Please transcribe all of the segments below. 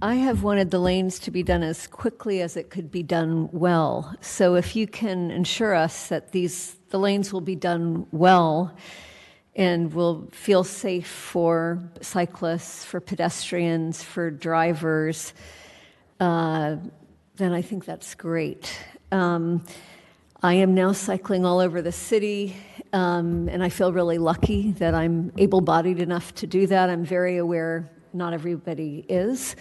I have wanted the lanes to be done as quickly as it could be done well. So if you can ensure us that the lanes will be done well and will feel safe for cyclists, for pedestrians, for drivers, then I think that's great. I am now cycling all over the city, and I feel really lucky that I'm able-bodied enough to do that. I'm very aware not everybody is.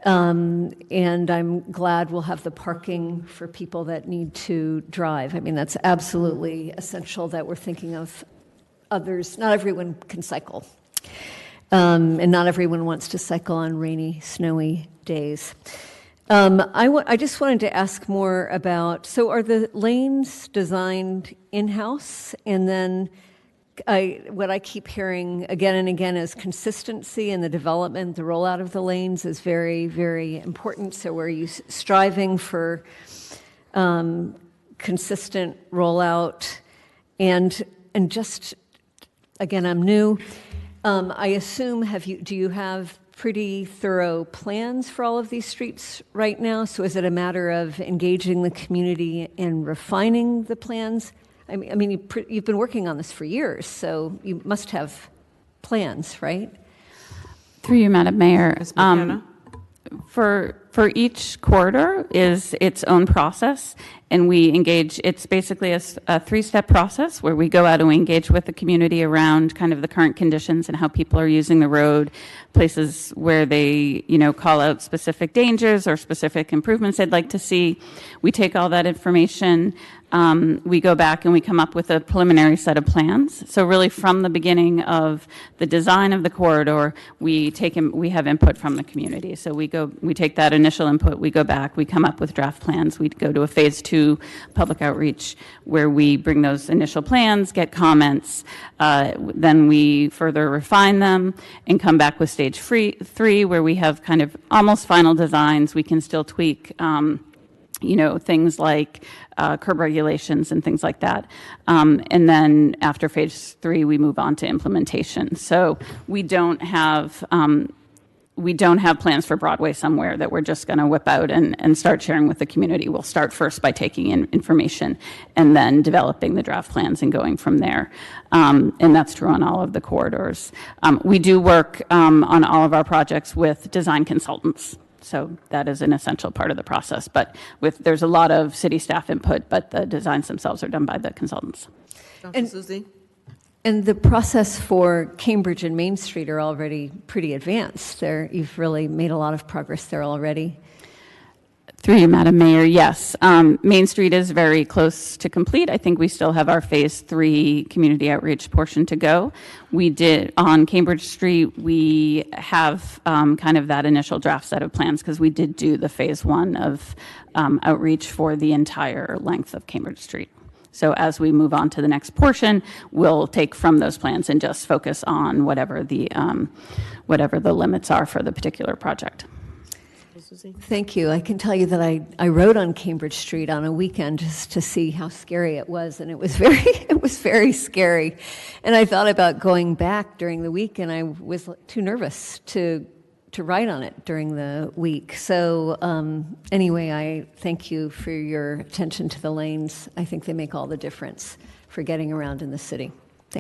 And I'm glad we'll have the parking for people that need to drive. I mean, that's absolutely essential that we're thinking of others. Not everyone can cycle. And not everyone wants to cycle on rainy, snowy days. I just wanted to ask more about, so are the lanes designed in-house? And then what I keep hearing again and again is consistency in the development, the rollout of the lanes is very, very important. So we're striving for consistent rollout. And just, again, I'm new. I assume, do you have pretty thorough plans for all of these streets right now? So is it a matter of engaging the community and refining the plans? I mean, you've been working on this for years, so you must have plans, right? Through you, Madam Mayor. For each corridor is its own process, and we engage. It's basically a three-step process where we go out and we engage with the community around kind of the current conditions and how people are using the road, places where they, call out specific dangers or specific improvements they'd like to see. We take all that information. We go back and we come up with a preliminary set of plans. So really from the beginning of the design of the corridor, we have input from the community. So we take that initial input, we go back, we come up with draft plans. We go to a phase 2 public outreach where we bring those initial plans, get comments, then we further refine them and come back with stage 3 where we have kind of almost final designs. We can still tweak things like curb regulations and things like that. And then after phase 3, we move on to implementation. So we don't have plans for Broadway somewhere that we're just going to whip out and start sharing with the community. We'll start first by taking in information and then developing the draft plans and going from there. And that's true on all of the corridors. We do work on all of our projects with design consultants. So that is an essential part of the process. But there's a lot of city staff input, but the designs themselves are done by the consultants. Councillor Zusy. And the process for Cambridge and Main Street are already pretty advanced. You've really made a lot of progress there already. Through you, Madam Mayor, yes. Main Street is very close to complete. I think we still have our phase 3 community outreach portion to go. We did, on Cambridge Street, we have kind of that initial draft set of plans because we did do the phase 1 of outreach for the entire length of Cambridge Street. So as we move on to the next portion, we'll take from those plans and just focus on whatever the limits are for the particular project. Thank you. I can tell you that I rode on Cambridge Street on a weekend just to see how scary it was, and it was very scary. And I thought about going back during the week, and I was too nervous to ride on it during the week. So anyway, I thank you for your attention to the lanes. I think they make all the difference for getting around in the city.